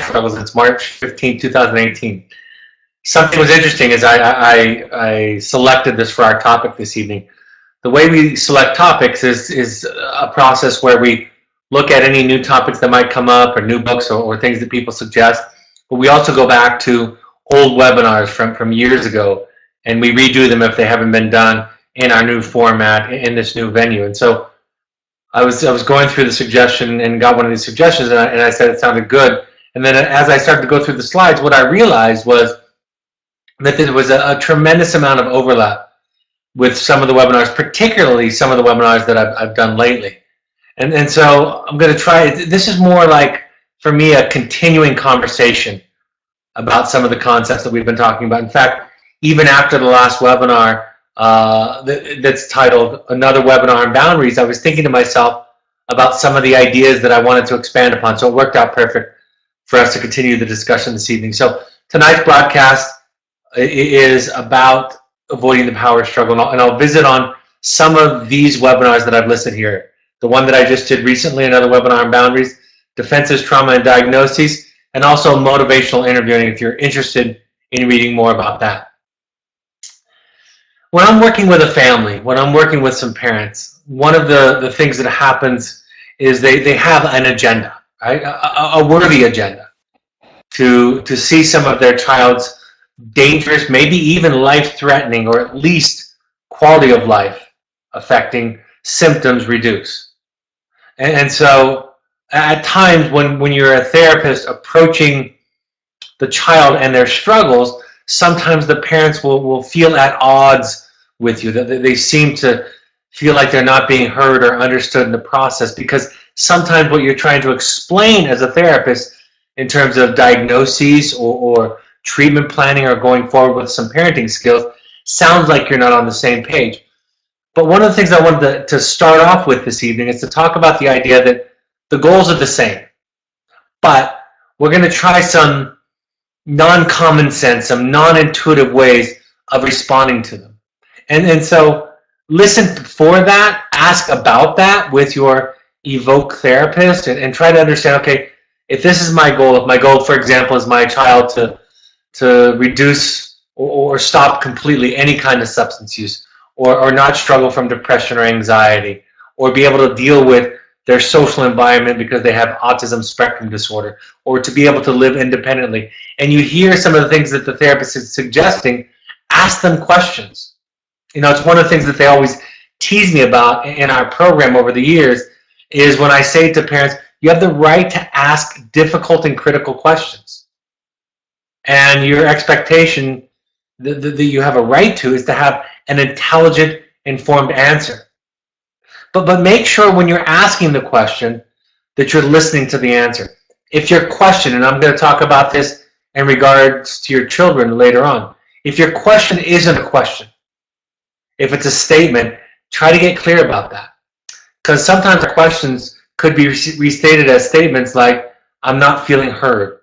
Struggles. It's March 15, 2018. Something was interesting as I selected this for our topic this evening. The way we select topics is a process where we look at any new topics that might come up, or new books, or things that people suggest. But we also go back to old webinars from years ago, and we redo them if they haven't been done in our new format, in this new venue. And so I was going through the suggestion and got one of these suggestions, and I said it sounded good. And then as I started to go through the slides, what I realized was that there was a tremendous amount of overlap with some of the webinars, particularly some of the webinars that I've done lately. And so I'm going to try, this is more like, for me, a continuing conversation about some of the concepts that we've been talking about. In fact, even after the last webinar that's titled Another Webinar on Boundaries, I was thinking to myself about some of the ideas that I wanted to expand upon. So it worked out perfect for us to continue the discussion this evening. So tonight's broadcast is about avoiding the power struggle, and I'll visit on some of these webinars that I've listed here. The one that I just did recently, Another Webinar on Boundaries, Defenses, Trauma, and Diagnoses, and also motivational interviewing if you're interested in reading more about that. When I'm working with a family, when I'm working with some parents, one of the things that happens is they have an agenda, right? A worthy agenda to see some of their child's dangerous, maybe even life-threatening, or at least quality of life affecting symptoms reduce. And so at times when you're a therapist approaching the child and their struggles, sometimes the parents will feel at odds with you, that they seem to feel like they're not being heard or understood in the process, because sometimes what you're trying to explain as a therapist in terms of diagnoses or treatment planning or going forward with some parenting skills sounds like you're not on the same page. But one of the things I wanted to start off with this evening is to talk about the idea that the goals are the same, but we're going to try some non-common sense, some non-intuitive ways of responding to them. And so listen for that, ask about that with your Evoke therapist, and try to understand, okay, if this is my goal, if my goal, for example, is my child to reduce or stop completely any kind of substance use, or not struggle from depression or anxiety, or be able to deal with their social environment because they have autism spectrum disorder, or to be able to live independently, and you hear some of the things that the therapist is suggesting, ask them questions. You know, it's one of the things that they always tease me about in our program over the years, is when I say to parents, you have the right to ask difficult and critical questions. And your expectation that you have a right to is to have an intelligent, informed answer. But make sure when you're asking the question that you're listening to the answer. If your question, and I'm going to talk about this in regards to your children later on, if your question isn't a question, if it's a statement, try to get clear about that. Because sometimes the questions could be restated as statements like, I'm not feeling heard,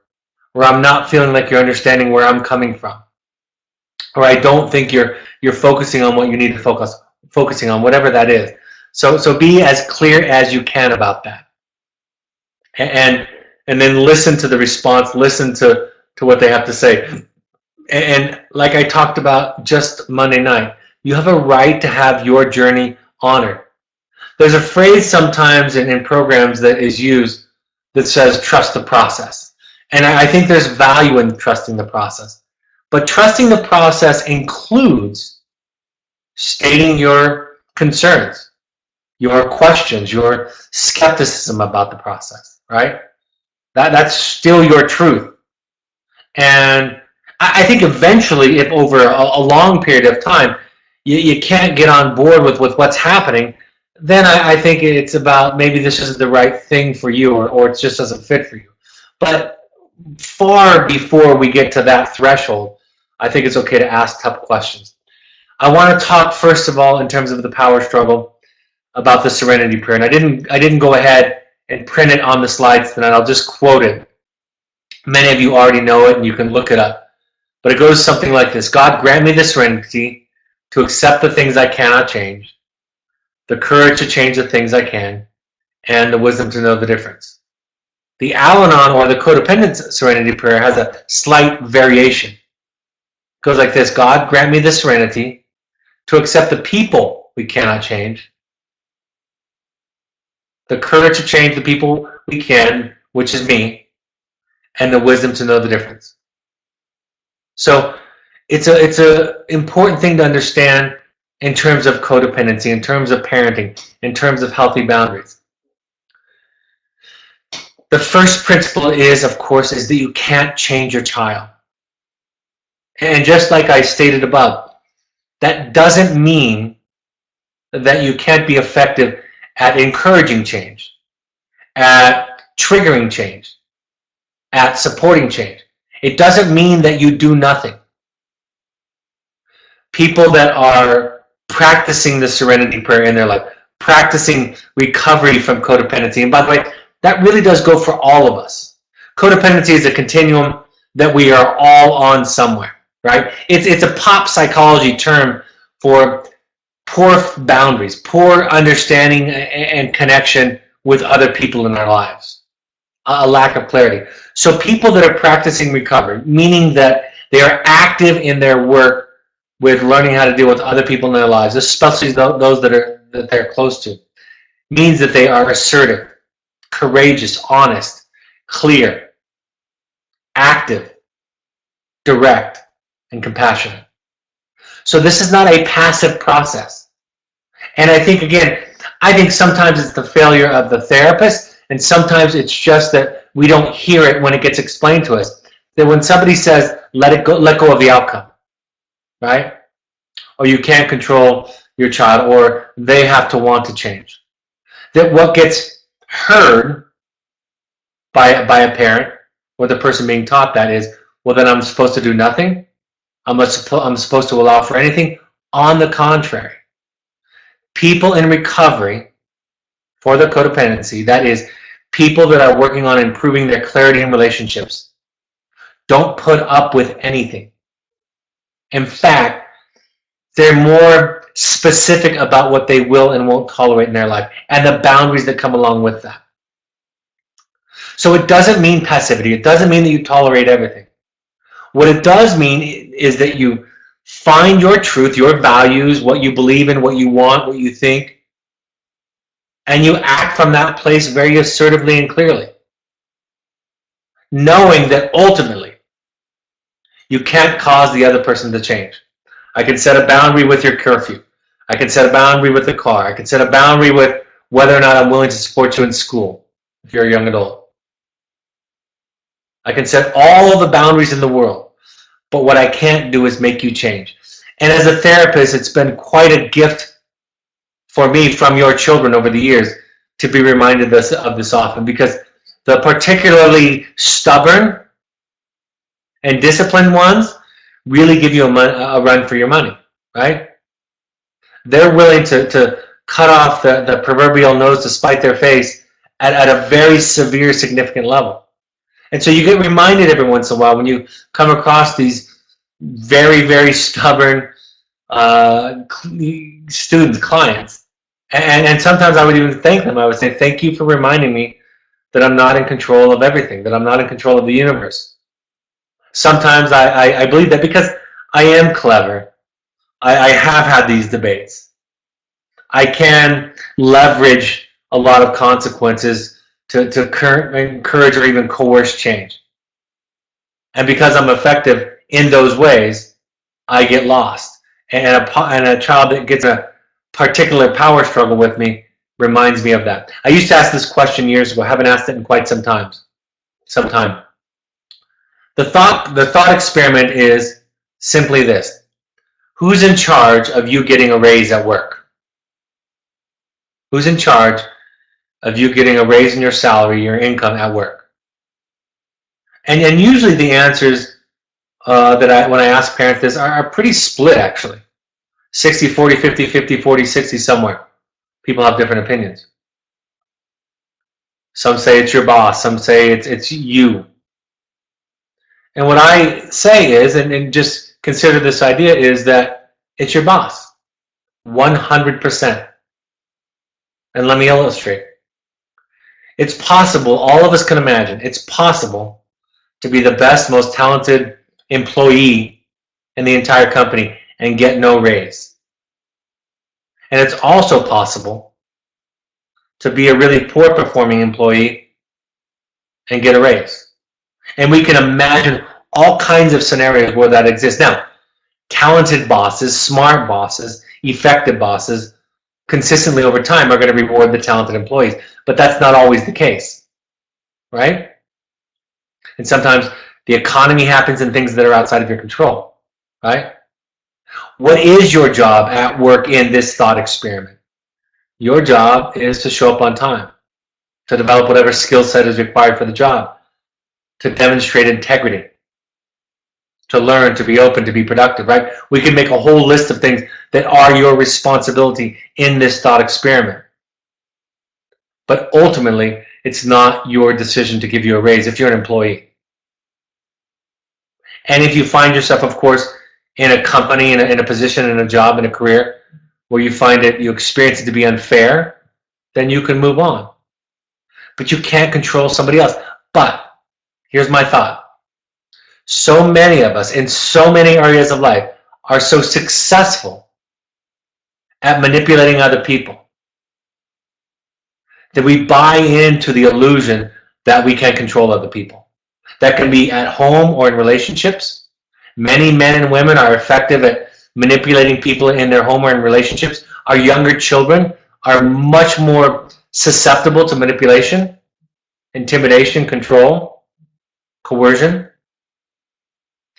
or I'm not feeling like you're understanding where I'm coming from, or I don't think you're focusing on what you need to focusing on, whatever that is. So be as clear as you can about that, and then listen to the response, listen to what they have to say. And like I talked about just Monday night, you have a right to have your journey honored. There's a phrase sometimes in programs that is used that says trust the process, and I think there's value in trusting the process. But trusting the process includes stating your concerns, your questions, your skepticism about the process, right? That's still your truth. And I think eventually, if over a long period of time, you can't get on board with what's happening, then I think it's about maybe this isn't the right thing for you, or it just doesn't fit for you. But far before we get to that threshold, I think it's okay to ask tough questions. I want to talk first of all in terms of the power struggle about the Serenity Prayer, and I didn't go ahead and print it on the slides tonight. I'll just quote it. Many of you already know it, and you can look it up. But it goes something like this: God, grant me the serenity to accept the things I cannot change, the courage to change the things I can, and the wisdom to know the difference. The Al-Anon or the codependent serenity prayer has a slight variation. It goes like this: God, grant me the serenity to accept the people we cannot change, the courage to change the people we can, which is me, and the wisdom to know the difference. So it's a important thing to understand in terms of codependency, in terms of parenting, in terms of healthy boundaries. The first principle is, of course, is that you can't change your child. And just like I stated above, that doesn't mean that you can't be effective at encouraging change, at triggering change, at supporting change. It doesn't mean that you do nothing. People that are practicing the serenity prayer in their life, practicing recovery from codependency, and by the way, that really does go for all of us. Codependency is a continuum that we are all on somewhere, right? It's a pop psychology term for poor boundaries, poor understanding and connection with other people in our lives, a lack of clarity. So people that are practicing recovery, meaning that they are active in their work with learning how to deal with other people in their lives, especially those that they're close to, means that they are assertive, courageous, honest, clear, active, direct, and compassionate. So this is not a passive process. And I think, again, sometimes it's the failure of the therapist, and sometimes it's just that we don't hear it when it gets explained to us. That when somebody says, let go of the outcome, right? Or you can't control your child, or they have to want to change. That what gets heard by a parent or the person being taught that is, well, then I'm supposed to do nothing. I'm supposed to allow for anything. On the contrary, people in recovery for their codependency, that is, people that are working on improving their clarity in relationships, don't put up with anything. In fact, they're more specific about what they will and won't tolerate in their life and the boundaries that come along with that. So it doesn't mean passivity. It doesn't mean that you tolerate everything. What it does mean is that you find your truth, your values, what you believe in, what you want, what you think, and you act from that place very assertively and clearly, knowing that ultimately you can't cause the other person to change. I can set a boundary with your curfew. I can set a boundary with the car. I can set a boundary with whether or not I'm willing to support you in school if you're a young adult. I can set all the boundaries in the world, but what I can't do is make you change. And as a therapist, it's been quite a gift for me from your children over the years to be reminded of this often, because the particularly stubborn and disciplined ones really give you a run for your money, right? They're willing to cut off the proverbial nose to spite their face at a very severe, significant level. And so you get reminded every once in a while when you come across these very, very stubborn students, clients. And sometimes I would even thank them. I would say, thank you for reminding me that I'm not in control of everything, that I'm not in control of the universe. Sometimes I believe that because I am clever. I have had these debates. I can leverage a lot of consequences to encourage or even coerce change. And because I'm effective in those ways, I get lost. And a child that gets a particular power struggle with me reminds me of that. I used to ask this question years ago. I haven't asked it in quite some time. The thought experiment is simply this: who's in charge of you getting a raise at work? Who's in charge of you getting a raise in your salary, your income at work? And usually the answers when I ask parents this are pretty split, actually. 60-40, 50-50, 40-60, somewhere. People have different opinions. Some say it's your boss. Some say it's you. And what I say is, and just consider this idea, is that it's your boss. 100%. And let me illustrate. It's possible, all of us can imagine, it's possible to be the best, most talented employee in the entire company and get no raise. And it's also possible to be a really poor performing employee and get a raise. And we can imagine all kinds of scenarios where that exists. Now, talented bosses, smart bosses, effective bosses, consistently over time are going to reward the talented employees. But that's not always the case, right? And sometimes the economy happens in things that are outside of your control, right? What is your job at work in this thought experiment? Your job is to show up on time, to develop whatever skill set is required for the job, to demonstrate integrity, to learn, to be open, to be productive, right? We can make a whole list of things that are your responsibility in this thought experiment. But ultimately, it's not your decision to give you a raise if you're an employee. And if you find yourself, of course, in a company, in a position, in a job, in a career, where you find it, you experience it to be unfair, then you can move on. But you can't control somebody else. But here's my thought. So many of us in so many areas of life are so successful at manipulating other people that we buy into the illusion that we can control other people. That can be at home or in relationships. Many men and women are effective at manipulating people in their home or in relationships. Our younger children are much more susceptible to manipulation, intimidation, control, coercion.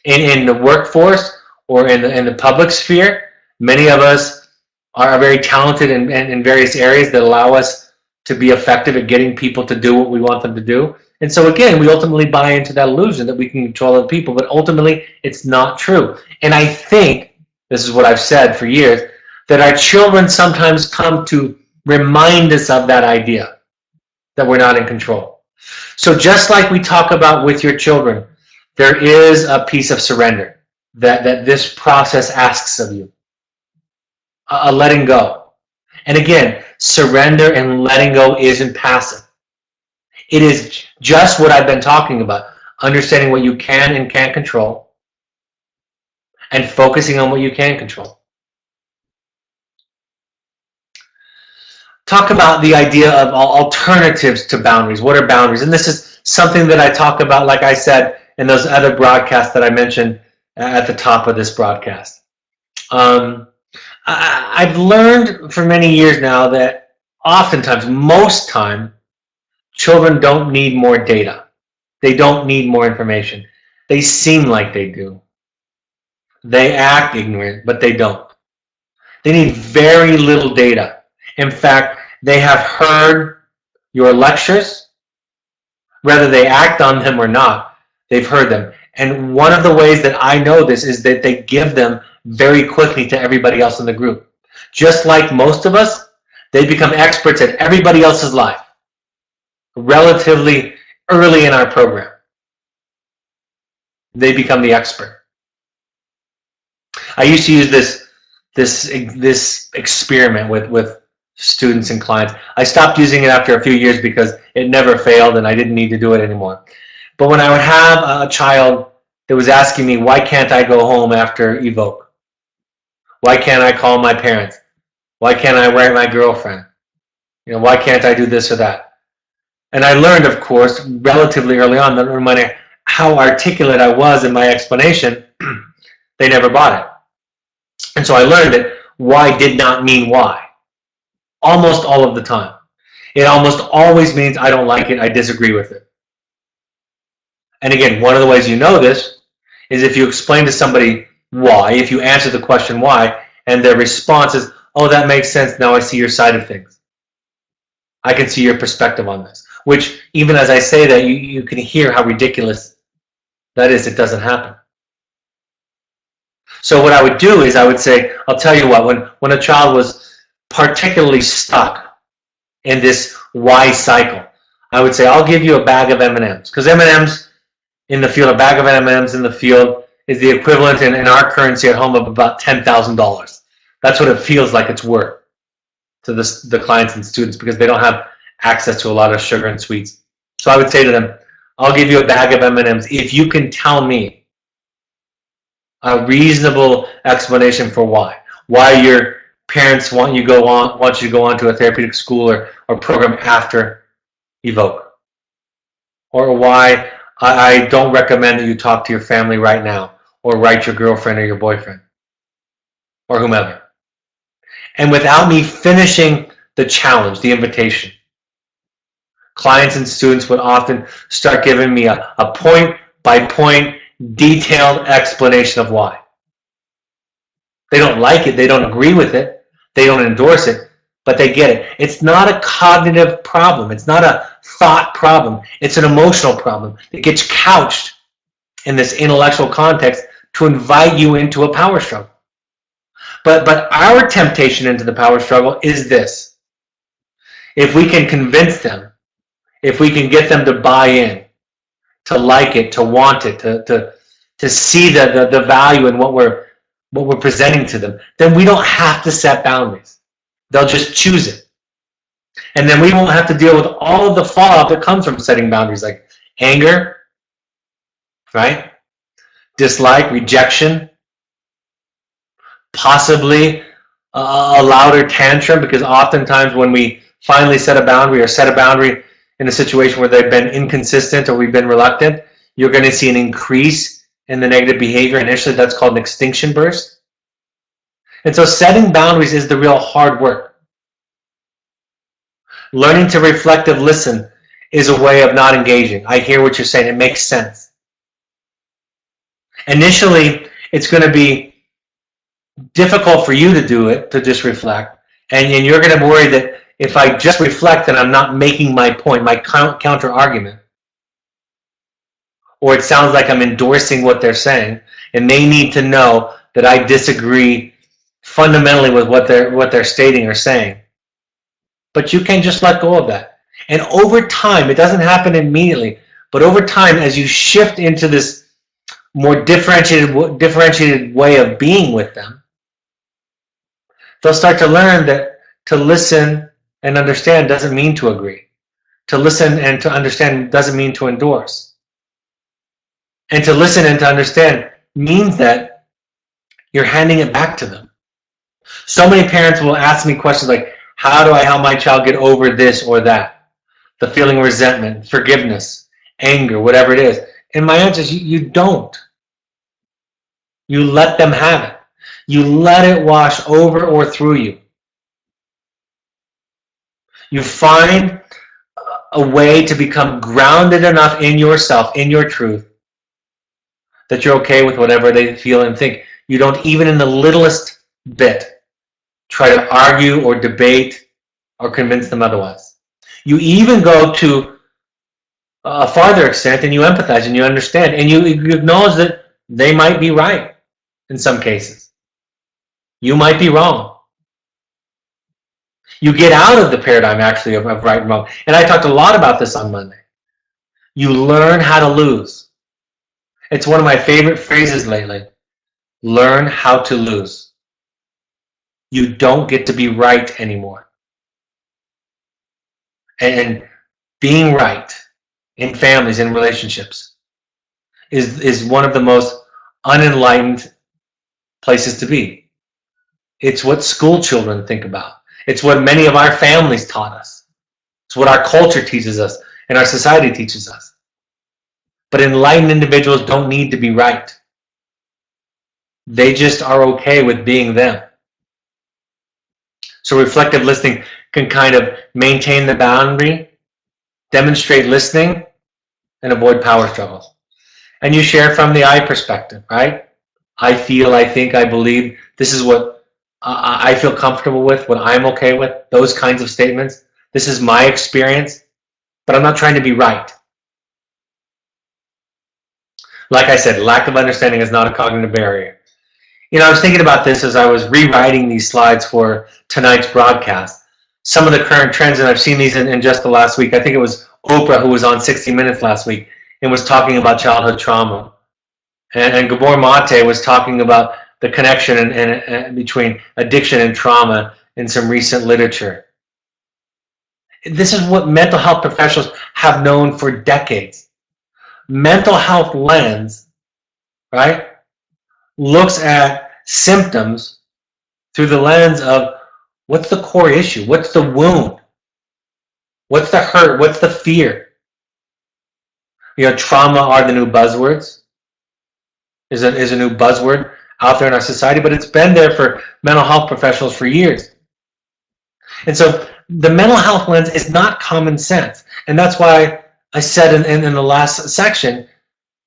In the workforce or in the public sphere, many of us are very talented in various areas that allow us to be effective at getting people to do what we want them to do. And so again, we ultimately buy into that illusion that we can control other people, but ultimately it's not true. And I think, this is what I've said for years, that our children sometimes come to remind us of that idea, that we're not in control. So just like we talk about with your children, there is a piece of surrender that this process asks of you, a letting go. And again, surrender and letting go isn't passive. It is just what I've been talking about, understanding what you can and can't control and focusing on what you can control. Talk about the idea of alternatives to boundaries. What are boundaries? And this is something that I talk about, like I said, in those other broadcasts that I mentioned at the top of this broadcast. I've learned for many years now that oftentimes, most time, children don't need more data. They don't need more information. They seem like they do. They act ignorant, but they don't. They need very little data. In fact, they have heard your lectures, whether they act on them or not, they've heard them. And one of the ways that I know this is that they give them very quickly to everybody else in the group. Just like most of us, they become experts at everybody else's life relatively early in our program. They become the expert. I used to use this experiment with students and clients. I stopped using it after a few years because it never failed and I didn't need to do it anymore. But when I would have a child that was asking me, why can't I go home after Evoke? Why can't I call my parents? Why can't I write my girlfriend? Why can't I do this or that? And I learned, of course, relatively early on that no matter how articulate I was in my explanation, they never bought it. And so I learned that why did not mean why. Almost all of the time. It almost always means I don't like it, I disagree with it. And again, one of the ways you know this is if you explain to somebody why, if you answer the question why, and their response is, oh, that makes sense, now I see your side of things. I can see your perspective on this. Which, even as I say that, you can hear how ridiculous that is. It doesn't happen. So what I would do is I would say, I'll tell you what, when a child was particularly stuck in this why cycle, I would say, I'll give you a bag of M&Ms. Because M&Ms in the field, a bag of M&Ms in the field is the equivalent in our currency at home of about $10,000. That's what it feels like it's worth to the clients and students because they don't have access to a lot of sugar and sweets. So I would say to them, I'll give you a bag of M&Ms if you can tell me a reasonable explanation for why your parents want you to go on to a therapeutic school or program after Evoke, or why I don't recommend that you talk to your family right now, or write your girlfriend or your boyfriend, or whomever. And without me finishing the challenge, the invitation, clients and students would often start giving me a point-by-point detailed explanation of why. They don't like it, they don't agree with it, they don't endorse it, but they get it. It's not a cognitive problem, it's not a thought problem, it's an emotional problem. It gets couched in this intellectual context to invite you into a power struggle. But our temptation into the power struggle is this. If we can convince them, if we can get them to buy in, to like it, to want it, to see the value in what we're presenting to them, then we don't have to set boundaries. They'll just choose it. And then we won't have to deal with all of the fallout that comes from setting boundaries, like anger, right? Dislike, rejection, possibly a louder tantrum, because oftentimes when we finally set a boundary in a situation where they've been inconsistent or we've been reluctant, you're going to see an increase in the negative behavior. Initially, that's called an extinction burst. And so setting boundaries is the real hard work. Learning to reflective listen is a way of not engaging. I hear what you're saying. It makes sense. Initially, it's going to be difficult for you to do it, to just reflect. And you're going to worry that if I just reflect, then I'm not making my point, my counter argument. Or it sounds like I'm endorsing what they're saying, and they need to know that I disagree fundamentally with what they're stating or saying. But you can just let go of that. And over time, it doesn't happen immediately, but over time, as you shift into this more differentiated way of being with them, they'll start to learn that to listen and understand doesn't mean to agree. To listen and to understand doesn't mean to endorse. And to listen and to understand means that you're handing it back to them. So many parents will ask me questions like, how do I help my child get over this or that? The feeling of resentment, forgiveness, anger, whatever it is. And my answer is, you don't. You let them have it. You let it wash over or through you. You find a way to become grounded enough in yourself, in your truth, that you're okay with whatever they feel and think. You don't, even in the littlest bit, try to argue or debate or convince them otherwise. You even go to a farther extent and you empathize and you understand and you acknowledge that they might be right in some cases. You might be wrong. You get out of the paradigm, actually, of right and wrong. And I talked a lot about this on Monday. You learn how to lose. It's one of my favorite phrases lately. Learn how to lose. You don't get to be right anymore. And being right in families and relationships is one of the most unenlightened places to be. It's what school children think about. It's what many of our families taught us. It's what our culture teaches us and our society teaches us. But enlightened individuals don't need to be right. They just are okay with being them. So reflective listening can kind of maintain the boundary, demonstrate listening, and avoid power struggles. And you share from the I perspective, right? I feel, I think, I believe. This is what I feel comfortable with, what I'm okay with, those kinds of statements. This is my experience, but I'm not trying to be right. Like I said, lack of understanding is not a cognitive barrier. You know, I was thinking about this as I was rewriting these slides for tonight's broadcast. Some of the current trends, and I've seen these in just the last week. I think it was Oprah who was on 60 Minutes last week and was talking about childhood trauma. And Gabor Mate was talking about the connection between addiction and trauma in some recent literature. This is what mental health professionals have known for decades. Mental health lens, right, looks at symptoms through the lens of what's the core issue, what's the wound, what's the hurt, what's the fear. Trauma are the new buzzwords, is a new buzzword out there in our society, but it's been there for mental health professionals for years. And so the mental health lens is not common sense. And that's why I said in the last section,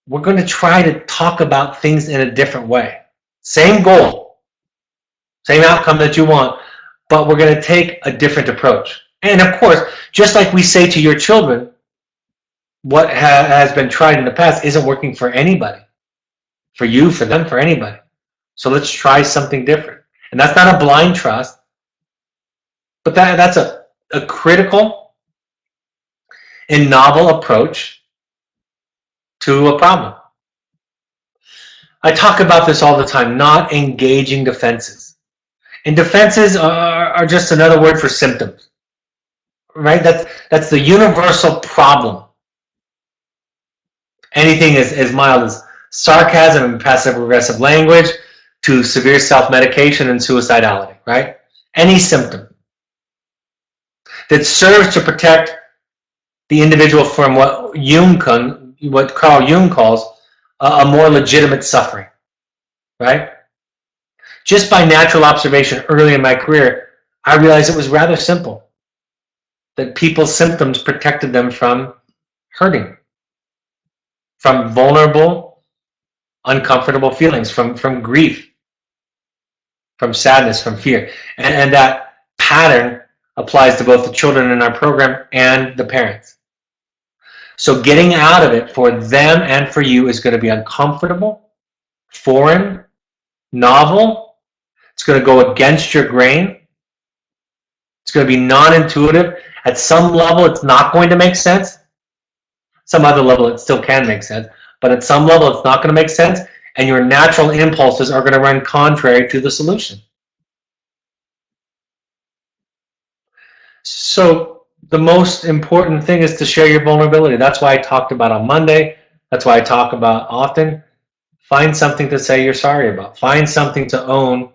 we're going to try to talk about things in a different way. Same goal, same outcome that you want, but we're going to take a different approach. And of course, just like we say to your children, what has been tried in the past isn't working for anybody. For you, for them, for anybody. So let's try something different. And that's not a blind trust, but that's a critical and novel approach to a problem. I talk about this all the time, not engaging defenses. And defenses are just another word for symptoms, right? That's the universal problem. Anything as mild as sarcasm and passive-aggressive language to severe self-medication and suicidality, right? Any symptom that serves to protect the individual from what Carl Jung calls a more legitimate suffering, right? Just by natural observation early in my career, I realized it was rather simple, that people's symptoms protected them from hurting, from vulnerable, uncomfortable feelings, from grief, from sadness, from fear. And that pattern applies to both the children in our program and the parents. So getting out of it for them and for you is going to be uncomfortable, foreign, novel. It's going to go against your grain. It's going to be non-intuitive. At some level, it's not going to make sense. Some other level, it still can make sense. But at some level, it's not going to make sense. And your natural impulses are going to run contrary to the solution. So the most important thing is to share your vulnerability. That's why I talked about on Monday. That's why I talk about often. Find something to say you're sorry about. Find something to own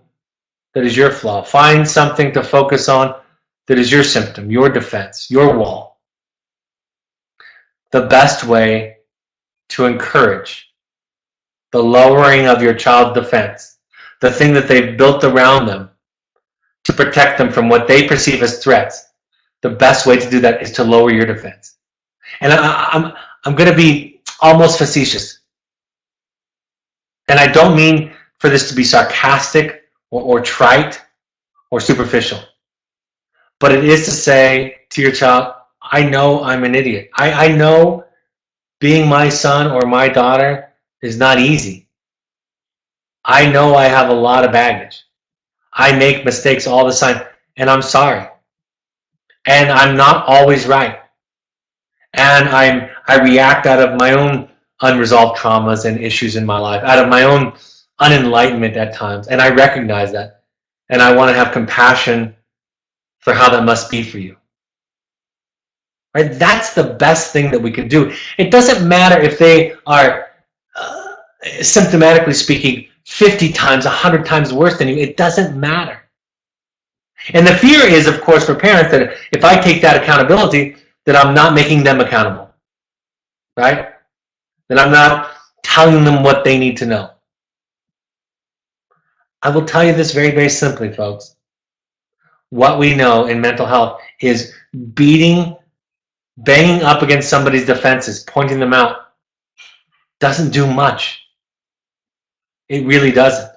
that is your flaw. Find something to focus on that is your symptom, your defense, your wall. The best way to encourage the lowering of your child's defense, the thing that they've built around them to protect them from what they perceive as threats, the best way to do that is to lower your defense. And I'm going to be almost facetious. And I don't mean for this to be sarcastic or trite or superficial. But it is to say to your child, I know I'm an idiot. I know being my son or my daughter is not easy. I know I have a lot of baggage. I make mistakes all the time, and I'm sorry. And I'm not always right. And I react out of my own unresolved traumas and issues in my life, out of my own unenlightenment at times. And I recognize that. And I want to have compassion for how that must be for you. Right? That's the best thing that we can do. It doesn't matter if they are, symptomatically speaking, 50 times, 100 times worse than you. It doesn't matter. And the fear is, of course, for parents that if I take that accountability, that I'm not making them accountable. Right? That I'm not telling them what they need to know. I will tell you this very, very simply, folks. What we know in mental health is banging up against somebody's defenses, pointing them out, doesn't do much. It really doesn't.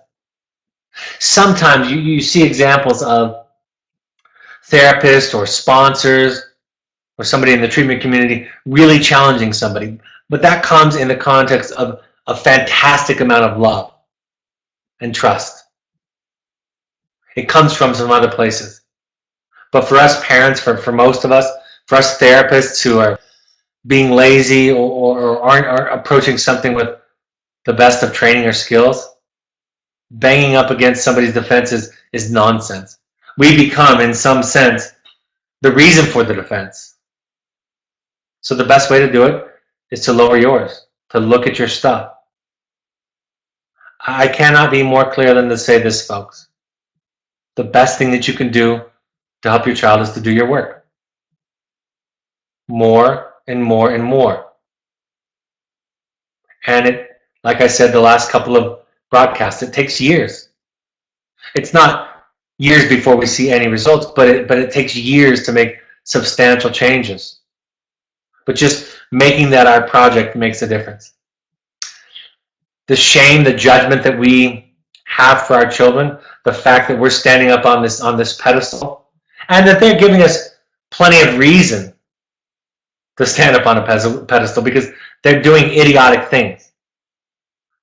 Sometimes you see examples of therapists or sponsors or somebody in the treatment community really challenging somebody, but that comes in the context of a fantastic amount of love and trust. It comes from some other places. But for us parents, for most of us, for us therapists who are being lazy or aren't approaching something with the best of training or skills, banging up against somebody's defenses is nonsense. We become, in some sense, the reason for the defense. So the best way to do it is to lower yours, to look at your stuff. I cannot be more clear than to say this, folks. The best thing that you can do to help your child is to do your work. More and more and more. And it, like I said the last couple of broadcasts, it takes years. It's not years before we see any results, but it takes years to make substantial changes. But just making that our project makes a difference. The shame, the judgment that we have for our children, the fact that we're standing up on this pedestal, and that they're giving us plenty of reason to stand up on a pedestal because they're doing idiotic things,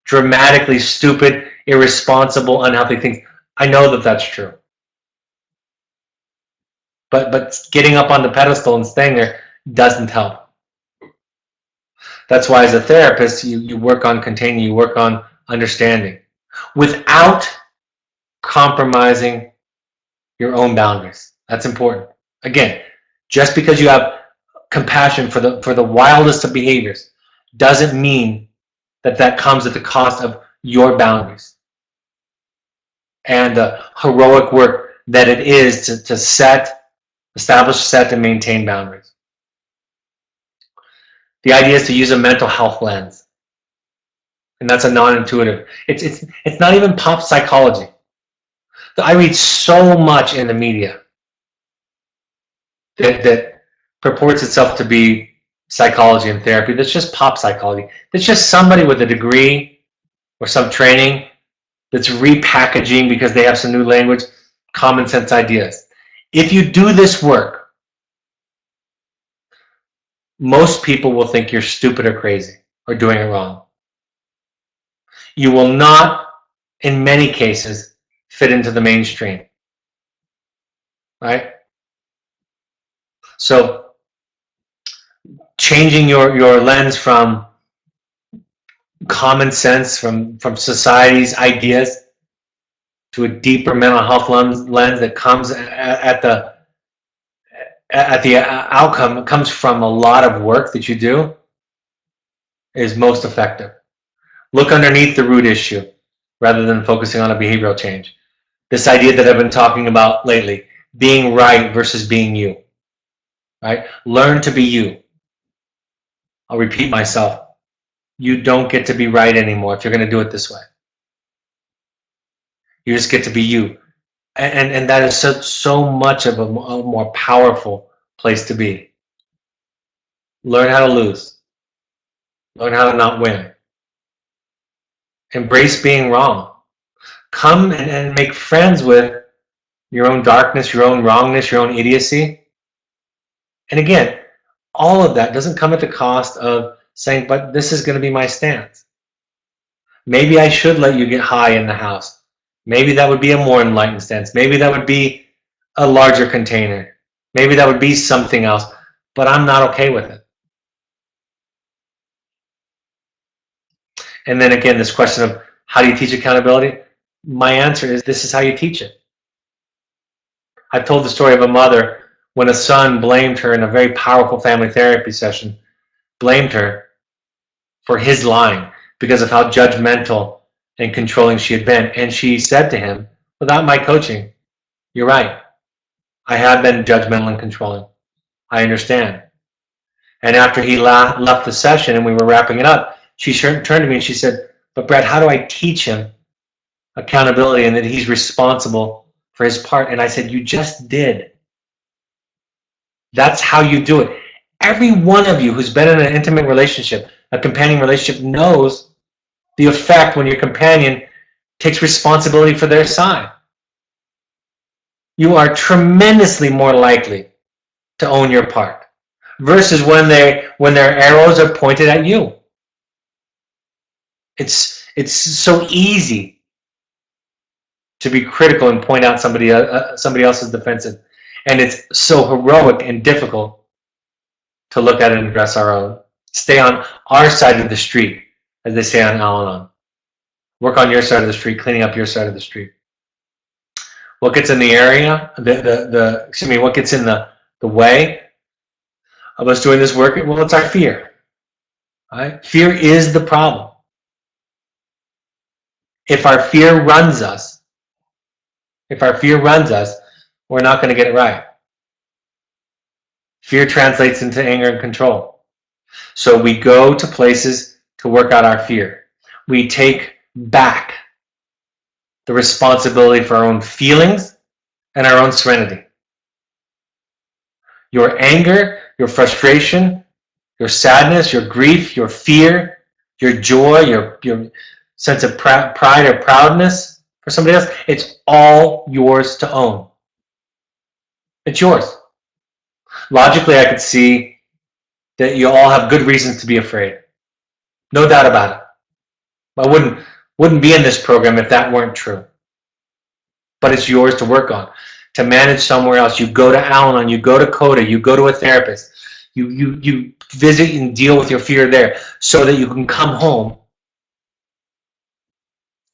dramatically stupid, irresponsible, unhealthy things. I know that that's true. But getting up on the pedestal and staying there doesn't help. That's why as a therapist, you work on containing, you work on understanding without compromising your own boundaries. That's important. Again, just because you have compassion for the wildest of behaviors doesn't mean that comes at the cost of your boundaries and the heroic work that it is to establish, set, and maintain boundaries. The idea is to use a mental health lens, and that's a non-intuitive. It's not even pop psychology. I read so much in the media that purports itself to be psychology and therapy. That's just pop psychology. It's just somebody with a degree or some training that's repackaging because they have some new language, common sense ideas. If you do this work, most people will think you're stupid or crazy or doing it wrong. You will not, in many cases, fit into the mainstream, right? So changing your lens from common sense, from society's ideas, to a deeper mental health lens that comes at the outcome, comes from a lot of work that you do, is most effective. Look underneath the root issue rather than focusing on a behavioral change. This idea that I've been talking about lately, being right versus being you, right? Learn to be you. I'll repeat myself. You don't get to be right anymore if you're going to do it this way. You just get to be you. And that is so much of a more powerful place to be. Learn how to lose. Learn how to not win. Embrace being wrong. Come and make friends with your own darkness, your own wrongness, your own idiocy. And again, all of that doesn't come at the cost of saying, but this is going to be my stance. Maybe I should let you get high in the house. Maybe that would be a more enlightened stance. Maybe that would be a larger container. Maybe that would be something else, but I'm not okay with it. And then again, this question of how do you teach accountability? My answer is this is how you teach it. I've told the story of a mother when a son blamed her in a very powerful family therapy session, blamed her for his lying because of how judgmental and controlling she had been. And she said to him, without my coaching, you're right. I have been judgmental and controlling. I understand. And after he left the session and we were wrapping it up, she turned to me and she said, but Brad, how do I teach him accountability and that he's responsible for his part? And I said, you just did. That's how you do it. Every one of you who's been in an intimate relationship, a companion relationship, knows the effect when your companion takes responsibility for their side. You are tremendously more likely to own your part versus when their arrows are pointed at you. It's so easy to be critical and point out somebody else's defensive, and it's so heroic and difficult to look at it and address our own. Stay on our side of the street, as they say on Al-Anon. Work on your side of the street, cleaning up your side of the street. What gets in the area, what gets in the The way of us doing this work, well, it's our fear. Right? Fear is the problem. If our fear runs us, we're not going to get it right. Fear translates into anger and control. So we go to places to work out our fear. We take back the responsibility for our own feelings and our own serenity. Your anger, your frustration, your sadness, your grief, your fear, your joy, your sense of pride or proudness for somebody else, it's all yours to own. It's yours. Logically, I could see that you all have good reasons to be afraid. No doubt about it. I wouldn't be in this program if that weren't true. But it's yours to work on, to manage somewhere else. You go to Al-Anon, you go to CODA, you go to a therapist. You visit and deal with your fear there so that you can come home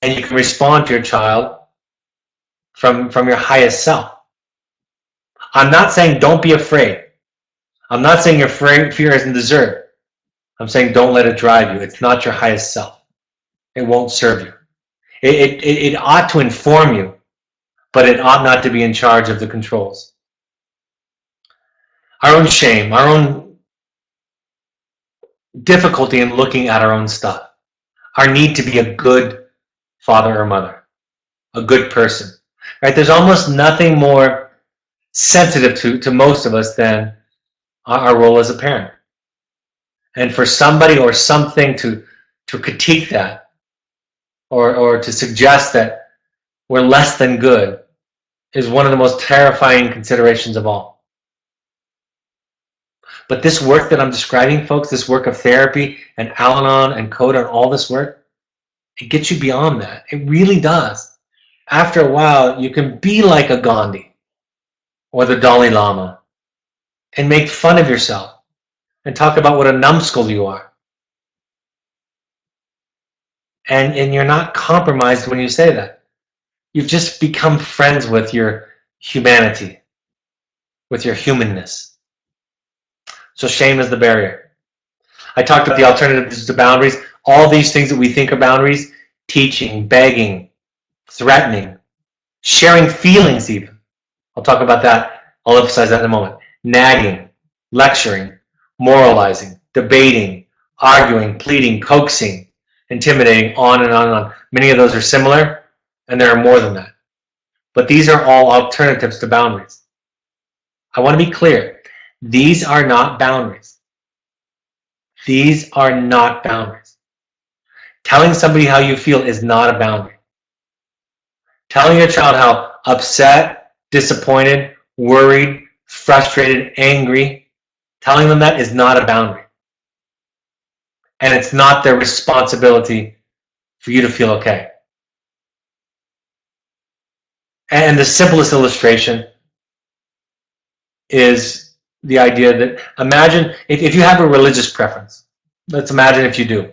and you can respond to your child from your highest self. I'm not saying don't be afraid. I'm not saying your fear isn't deserved. I'm saying don't let it drive you. It's not your highest self. It won't serve you. It ought to inform you, but it ought not to be in charge of the controls. Our own shame, our own difficulty in looking at our own stuff, our need to be a good father or mother, a good person. Right? There's almost nothing more sensitive to most of us than our role as a parent. And for somebody or something to critique that, or to suggest that we're less than good, is one of the most terrifying considerations of all. But this work that I'm describing, folks, this work of therapy and Al-Anon and CODA and all this work, it gets you beyond that. It really does. After a while, you can be like a Gandhi or the Dalai Lama and make fun of yourself and talk about what a numbskull you are. And you're not compromised when you say that. You've just become friends with your humanity, with your humanness. So shame is the barrier. I talked about the alternatives to boundaries. All these things that we think are boundaries: teaching, begging, threatening, sharing feelings even. I'll talk about that. I'll emphasize that in a moment. Nagging, lecturing, moralizing, debating, arguing, pleading, coaxing, intimidating, on and on and on. Many of those are similar, and there are more than that. But these are all alternatives to boundaries. I want to be clear. These are not boundaries. These are not boundaries. Telling somebody how you feel is not a boundary. Telling your child how upset, disappointed, worried, frustrated, angry, telling them that is not a boundary. And it's not their responsibility for you to feel okay. And the simplest illustration is the idea that, imagine if you have a religious preference. Let's imagine if you do.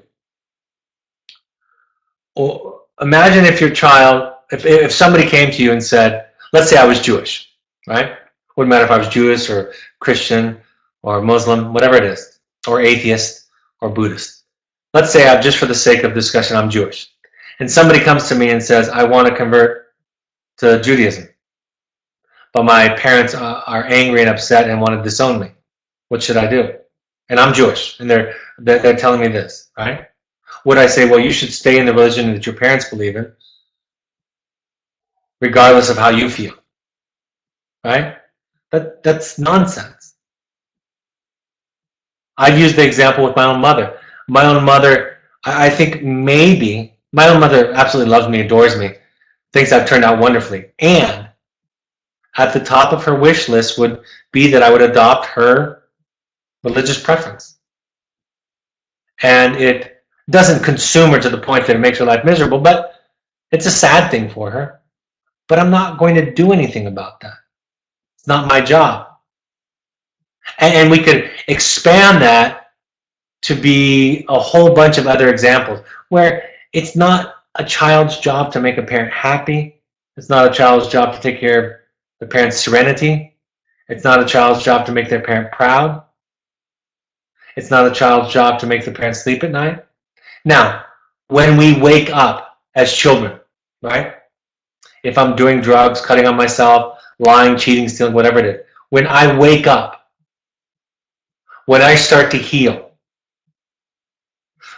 Or imagine if your child, if somebody came to you and said, let's say I was Jewish, right? Wouldn't matter if I was Jewish or Christian or Muslim, whatever it is, or atheist or Buddhist. Let's say, just for the sake of discussion, I'm Jewish. And somebody comes to me and says, I want to convert to Judaism, but my parents are angry and upset and want to disown me. What should I do? And I'm Jewish, and they're telling me this, right? Would I say, well, you should stay in the religion that your parents believe in, regardless of how you feel, right? That's nonsense. I've used the example with my own mother. My own mother, I think maybe, my own mother absolutely loves me, adores me, thinks I've turned out wonderfully. And at the top of her wish list would be that I would adopt her religious preference. And it doesn't consume her to the point that it makes her life miserable, but it's a sad thing for her. But I'm not going to do anything about that. It's not my job. And we could expand that to be a whole bunch of other examples where it's not a child's job to make a parent happy. It's not a child's job to take care of the parent's serenity. It's not a child's job to make their parent proud. It's not a child's job to make the parent sleep at night. Now, when we wake up as children, right? If I'm doing drugs, cutting on myself, lying, cheating, stealing, whatever it is, when I wake up, when I start to heal,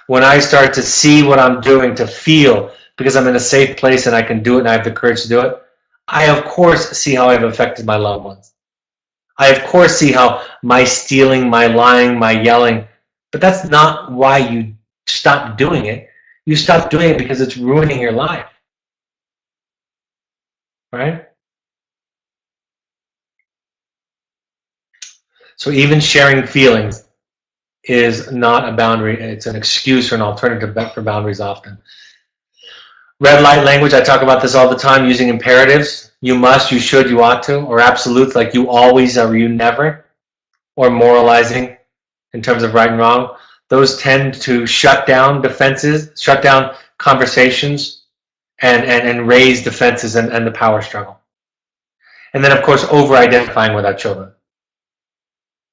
when I start to see what I'm doing, to feel, because I'm in a safe place and I can do it and I have the courage to do it, I of course see how I've affected my loved ones. I of course see how my stealing, my lying, my yelling, but that's not why you stop doing it. You stop doing it because it's ruining your life. Right? So even sharing feelings is not a boundary. It's an excuse or an alternative for boundaries often. Red light language, I talk about this all the time, using imperatives. You must, you should, you ought to, or absolutes like you always or you never, or moralizing in terms of right and wrong. Those tend to shut down defenses, shut down conversations, and raise defenses and the power struggle. And then, of course, over-identifying with our children.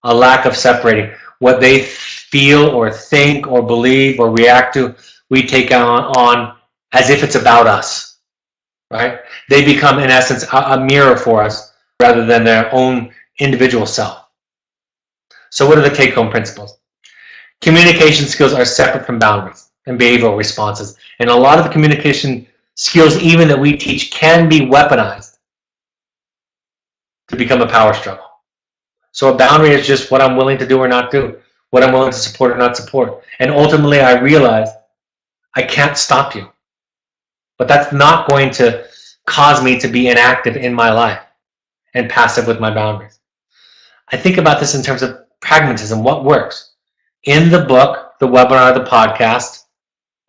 A lack of separating what they feel or think or believe or react to, we take on as if it's about us, right? They become, in essence, a mirror for us rather than their own individual self. So what are the take-home principles? Communication skills are separate from boundaries and behavioral responses. And a lot of the communication skills, even that we teach, can be weaponized to become a power struggle. So a boundary is just what I'm willing to do or not do, what I'm willing to support or not support. And ultimately, I realize I can't stop you. But that's not going to cause me to be inactive in my life and passive with my boundaries. I think about this in terms of pragmatism, what works. In the book, the webinar, the podcast,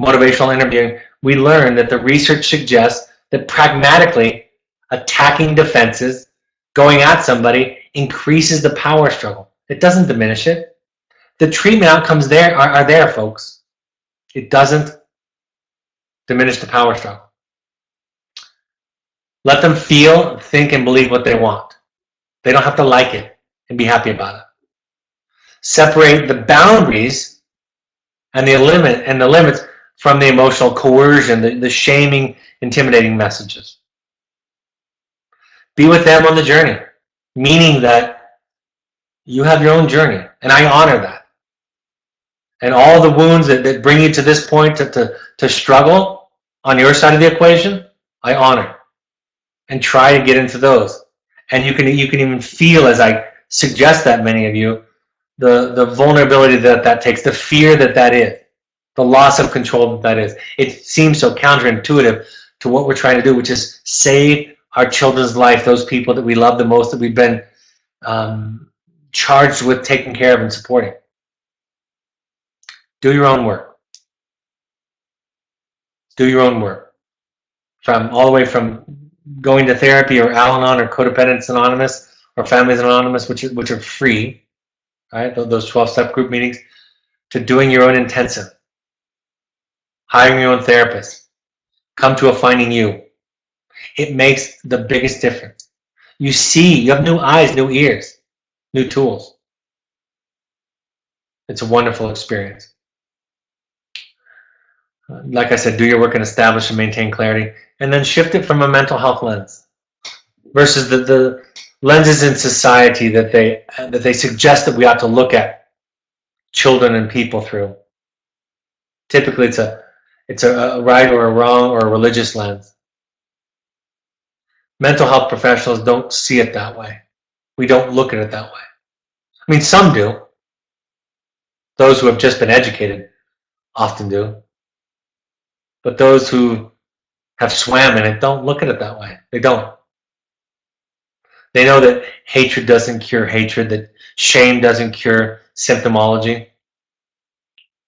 motivational interviewing, we learn that the research suggests that pragmatically attacking defenses, going at somebody, increases the power struggle. It doesn't diminish it. The treatment outcomes there are there, folks. It doesn't diminish the power struggle. Let them feel, think, and believe what they want. They don't have to like it and be happy about it. Separate the boundaries and the limits from the emotional coercion, the shaming, intimidating messages. Be with them on the journey, meaning that you have your own journey, and I honor that. And all the wounds that bring you to this point to struggle on your side of the equation, I honor. And try to get into those. And you can even feel, as I suggest that many of you, the vulnerability that takes, the fear that is, the loss of control that is. It seems so counterintuitive to what we're trying to do, which is save our children's life, those people that we love the most, that we've been charged with taking care of and supporting. Do your own work. Do your own work. All the way from going to therapy or Al-Anon or Codependence Anonymous or Families Anonymous, which are free, right? Those 12-step group meetings, to doing your own intensive, hiring your own therapist, come to a Finding You. It makes the biggest difference. You see, you have new eyes, new ears, new tools. It's a wonderful experience. Like I said, do your work and establish and maintain clarity, and then shift it from a mental health lens versus the lenses in society that they suggest that we ought to look at children and people through. Typically, it's a right or a wrong or a religious lens. Mental health professionals don't see it that way. We don't look at it that way. I mean, some do. Those who have just been educated often do. But those who have swam in it don't look at it that way. They don't. They know that hatred doesn't cure hatred, that shame doesn't cure symptomology,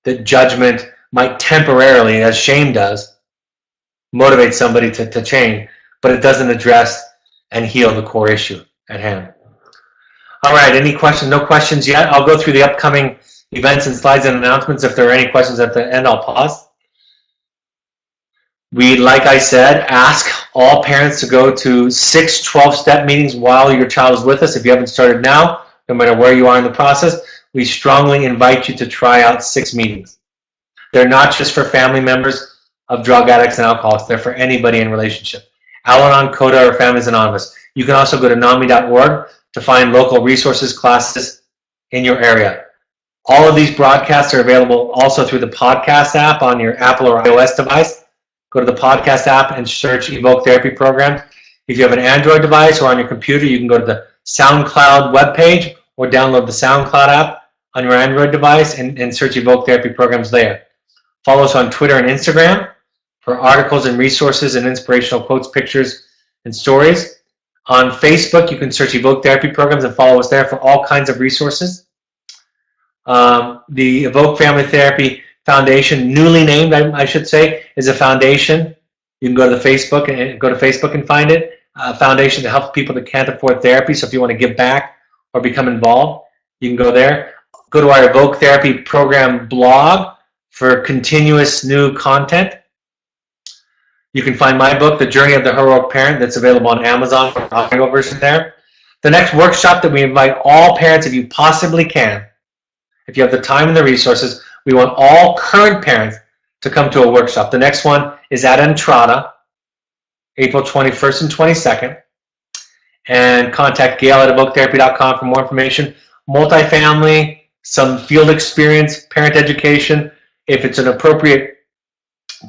that judgment might temporarily, as shame does, motivate somebody to change, but it doesn't address and heal the core issue at hand. All right, any questions? No questions yet. I'll go through the upcoming events and slides and announcements. If there are any questions at the end, I'll pause. We, like I said, ask all parents to go to 6 12-step meetings while your child is with us. If you haven't started now, no matter where you are in the process, we strongly invite you to try out 6 meetings. They're not just for family members of drug addicts and alcoholics. They're for anybody in relationship. Al-Anon, CODA, or Families Anonymous. You can also go to NAMI.org to find local resources, classes in your area. All of these broadcasts are available also through the podcast app on your Apple or iOS device. Go to the podcast app and search Evoke Therapy Program. If you have an Android device or on your computer, you can go to the SoundCloud webpage or download the SoundCloud app on your Android device and search Evoke Therapy Programs there. Follow us on Twitter and Instagram for articles and resources and inspirational quotes, pictures, and stories. On Facebook, you can search Evoke Therapy Programs and follow us there for all kinds of resources. The Evoke Family Therapy Foundation, newly named, I should say, is a foundation. You can go to Facebook and find it. A foundation to help people that can't afford therapy. So if you want to give back or become involved, you can go there. Go to our Evoke Therapy Program blog for continuous new content. You can find my book, The Journey of the Heroic Parent, that's available on Amazon for audio version there. The next workshop that we invite all parents, if you possibly can, if you have the time and the resources, we want all current parents to come to a workshop. The next one is at Entrada, April 21st and 22nd. And contact Gail at evoketherapy.com for more information. Multifamily, some field experience, parent education. If it's an appropriate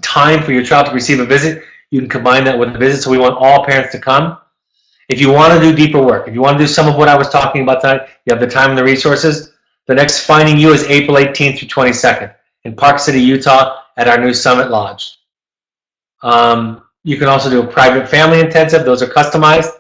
time for your child to receive a visit, you can combine that with a visit. So we want all parents to come. If you want to do deeper work, if you want to do some of what I was talking about tonight, you have the time and the resources. The next Finding You is April 18th through 22nd in Park City, Utah at our new Summit Lodge. You can also do a private family intensive. Those are customized.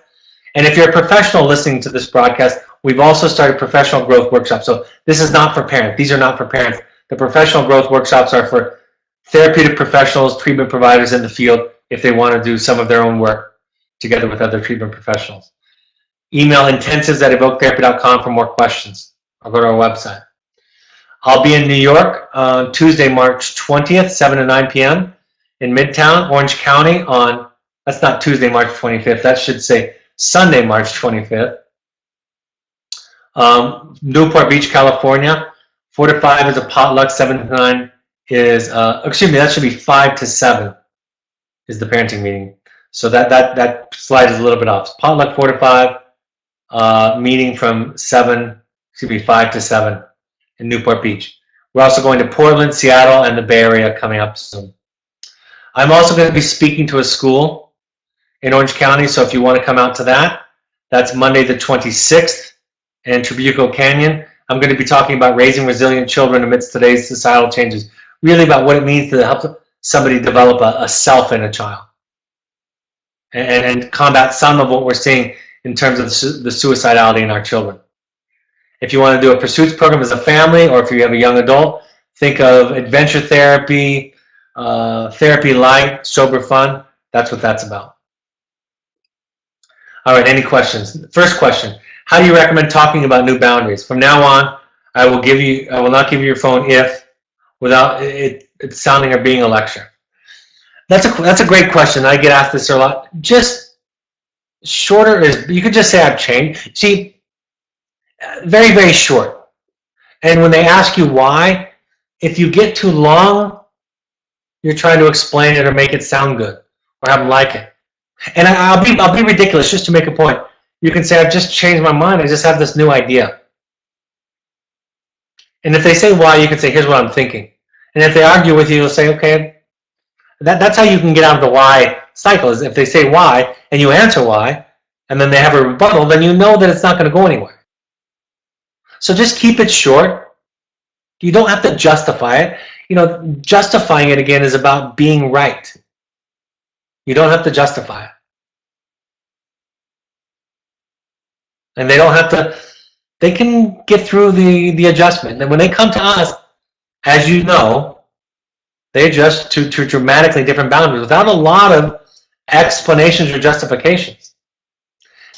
And if you're a professional listening to this broadcast, we've also started professional growth workshops. So this is not for parents. These are not for parents. The professional growth workshops are for therapeutic professionals, treatment providers in the field, if they want to do some of their own work together with other treatment professionals. Email intensives@evoketherapy.com for more questions, or go to our website. I'll be in New York on Tuesday, March 20th, 7 to 9 p.m. in Midtown, Orange County on, that's not Tuesday, March 25th, that should say Sunday, March 25th. Newport Beach, California, 4 to 5 is a potluck, 7 to 9 is, excuse me, that should be 5 to 7 is the parenting meeting. So that slide is a little bit off. Potluck 4 to 5, meeting from 5 to 7 in Newport Beach. We're also going to Portland, Seattle, and the Bay Area coming up soon. I'm also going to be speaking to a school in Orange County, so if you want to come out to that, that's Monday the 26th in Trabuco Canyon. I'm going to be talking about raising resilient children amidst today's societal changes, really about what it means to help somebody develop a self in a child and combat some of what we're seeing in terms of the suicidality in our children. If you want to do a pursuits program as a family, or if you have a young adult, think of adventure therapy, therapy light, sober fun. That's what that's about. All right, any questions? First question, how do you recommend talking about new boundaries? From now on, I will not give you your phone without it sounding or being a lecture. That's a great question. I get asked this a lot. Just shorter is, you could just say I've changed. See, very, very short. And when they ask you why, if you get too long, you're trying to explain it or make it sound good or have them like it. And I'll be ridiculous just to make a point. You can say, I've just changed my mind. I just have this new idea. And if they say why, you can say, here's what I'm thinking. And if they argue with you, you'll say, okay, that's how you can get out of the why cycle, is if they say why and you answer why, and then they have a rebuttal, then you know that it's not going to go anywhere. So just keep it short. You don't have to justify it. You know, justifying it again is about being right. You don't have to justify it. And they don't have to, they can get through the adjustment. And when they come to us, as you know, they adjust to dramatically different boundaries without a lot of explanations or justifications.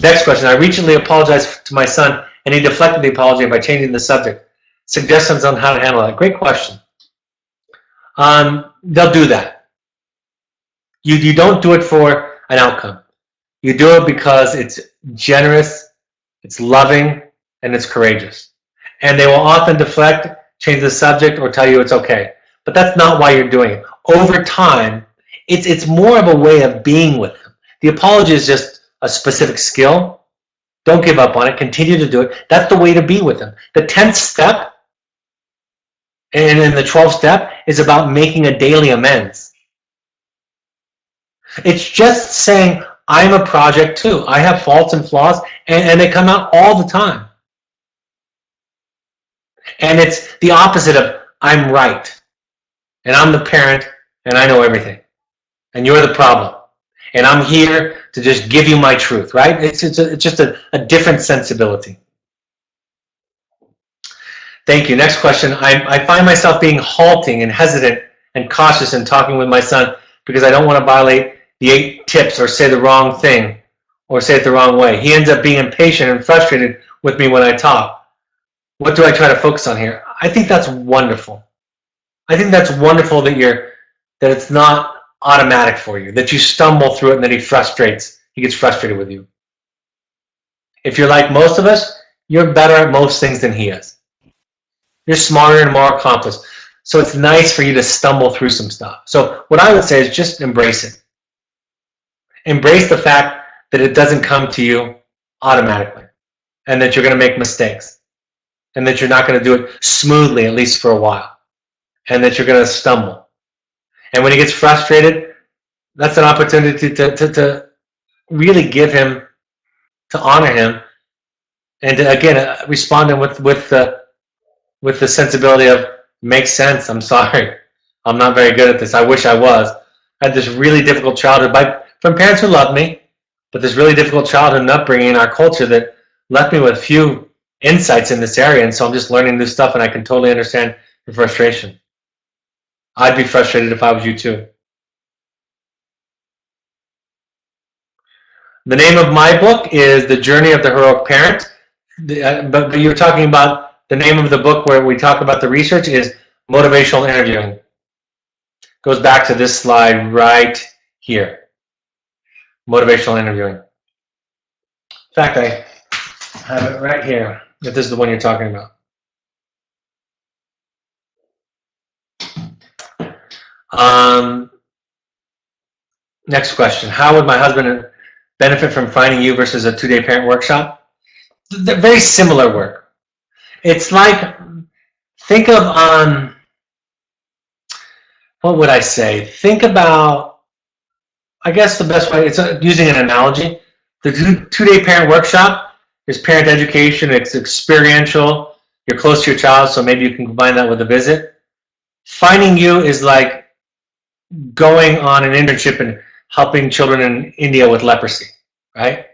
Next question. I recently apologized to my son, and he deflected the apology by changing the subject. Suggestions on how to handle that. Great question. They'll do that. You don't do it for an outcome. You do it because it's generous, it's loving, and it's courageous. And they will often deflect, change the subject, or tell you it's okay. But that's not why you're doing it. Over time, it's more of a way of being with them. The apology is just a specific skill. Don't give up on it. Continue to do it. That's the way to be with them. The 10th step and then the 12th step is about making a daily amends. It's just saying, I'm a project too. I have faults and flaws, and they come out all the time. And it's the opposite of, I'm right. And I'm the parent, and I know everything. And you're the problem. And I'm here to just give you my truth, right? It's just a different sensibility. Thank you. Next question. I find myself being halting and hesitant and cautious in talking with my son because I don't want to violate the 8 tips or say the wrong thing or say it the wrong way. He ends up being impatient and frustrated with me when I talk. What do I try to focus on here? I think that's wonderful. I think that's wonderful that it's not automatic for you, that you stumble through it and that he gets frustrated with you. If you're like most of us, you're better at most things than he is. You're smarter and more accomplished. So it's nice for you to stumble through some stuff. So what I would say is just embrace it. Embrace the fact that it doesn't come to you automatically and that you're going to make mistakes and that you're not going to do it smoothly, at least for a while, and that you're going to stumble. And when he gets frustrated, that's an opportunity to really give him, to honor him, and to, again, respond with the sensibility of, makes sense, I'm sorry, I'm not very good at this, I wish I was. I had this really difficult childhood from parents who loved me, but this really difficult childhood and upbringing in our culture that left me with few insights in this area, and so I'm just learning new stuff, and I can totally understand the frustration. I'd be frustrated if I was you too. The name of my book is The Journey of the Heroic Parent, but you're talking about the name of the book where we talk about the research is Motivational Interviewing. Goes back to this slide right here. Motivational Interviewing. In fact, I have it right here, if this is the one you're talking about. Next question. How would my husband benefit from Finding You versus a 2-day parent workshop? They're very similar work. It's like, think of, what would I say? Think about, I guess the best way, it's using an analogy. The 2-day parent workshop is parent education, it's experiential, you're close to your child, so maybe you can combine that with a visit. Finding You is like going on an internship and helping children in India with leprosy, right?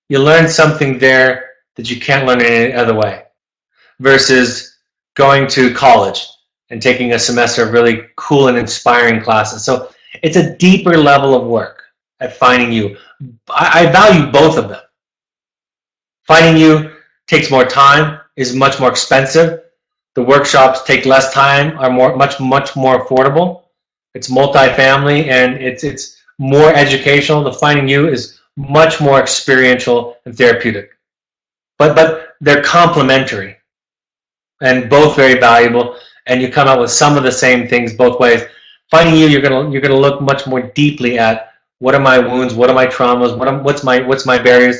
You learn something there that you can't learn in any other way, versus going to college and taking a semester of really cool and inspiring classes. So it's a deeper level of work at Finding You. I value both of them. Finding You takes more time, is much more expensive. The workshops take less time, are much more affordable. It's multifamily and it's more educational. The Finding You is much more experiential and therapeutic. But they're complementary and both very valuable, and you come out with some of the same things both ways. Finding You, you're gonna look much more deeply at what are my wounds, what are my traumas, what's my barriers.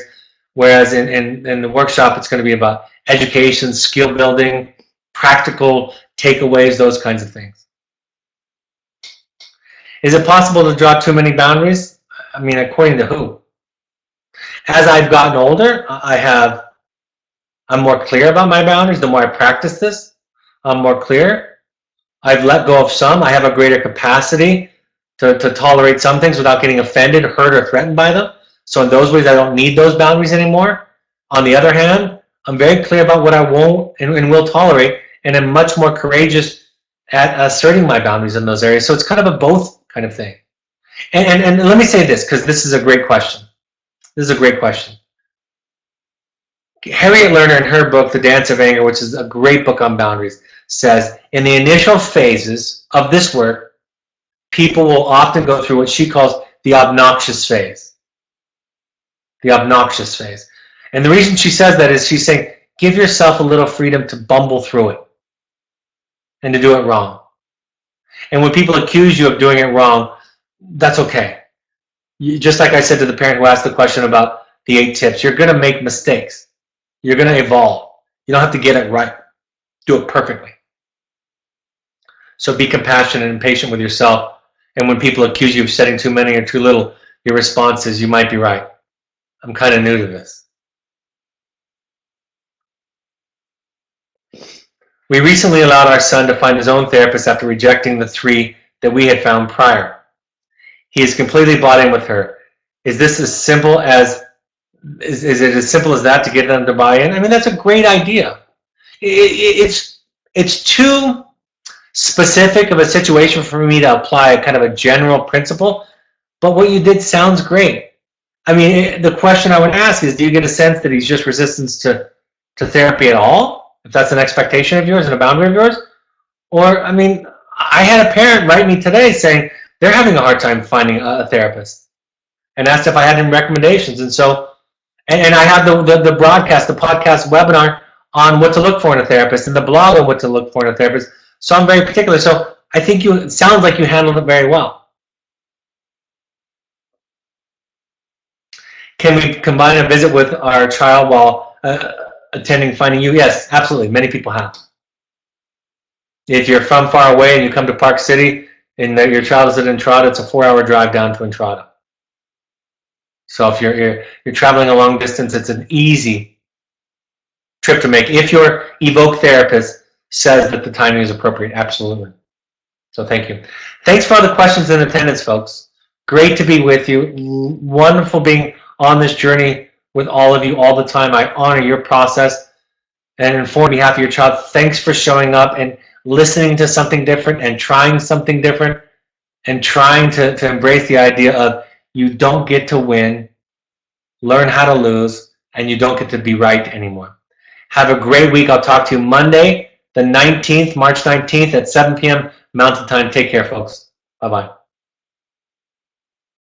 Whereas in the workshop, it's going to be about education, skill building, practical takeaways, those kinds of things. Is it possible to draw too many boundaries? I mean, according to who? As I've gotten older, I'm more clear about my boundaries. The more I practice this, I'm more clear. I've let go of some. I have a greater capacity to tolerate some things without getting offended, hurt, or threatened by them. So in those ways, I don't need those boundaries anymore. On the other hand, I'm very clear about what I won't and will tolerate, and I'm much more courageous at asserting my boundaries in those areas. So it's kind of a both kind of thing. And let me say this, because this is a great question. This is a great question. Harriet Lerner, in her book, The Dance of Anger, which is a great book on boundaries, says, in the initial phases of this work, people will often go through what she calls the obnoxious phase. The obnoxious phase. And the reason she says that is she's saying, give yourself a little freedom to bumble through it and to do it wrong. And when people accuse you of doing it wrong, that's okay. Just like I said to the parent who asked the question about the 8 tips, you're going to make mistakes. You're going to evolve. You don't have to get it right. Do it perfectly. So be compassionate and patient with yourself. And when people accuse you of setting too many or too little, your response is, you might be right. I'm kind of new to this. We recently allowed our son to find his own therapist after rejecting the 3 that we had found prior. He is completely bought in with her. Is this as simple as, is it as simple as that to get them to buy in? I mean, that's a great idea. It's too specific of a situation for me to apply a kind of a general principle, but what you did sounds great. I mean, the question I would ask is, do you get a sense that he's just resistant to therapy at all? If that's an expectation of yours and a boundary of yours? Or, I mean, I had a parent write me today saying they're having a hard time finding a therapist and asked if I had any recommendations. And so, and I have the broadcast, the podcast webinar on what to look for in a therapist and the blog on what to look for in a therapist. So I'm very particular. So I think it sounds like you handled it very well. Can we combine a visit with our child while attending Finding You? Yes, absolutely. Many people have. If you're from far away and you come to Park City and your child is at Entrada, it's a 4-hour drive down to Entrada. So if you're traveling a long distance, it's an easy trip to make. If your Evoke therapist says that the timing is appropriate, absolutely. So thank you. Thanks for all the questions and attendance, folks. Great to be with you. Wonderful being on this journey with all of you all the time. I honor your process and on behalf of your child, thanks for showing up and listening to something different and trying something different and trying to embrace the idea of you don't get to win, learn how to lose, and you don't get to be right anymore. Have a great week. I'll talk to you Monday, the 19th, March 19th at 7 p.m. Mountain Time. Take care, folks. Bye-bye.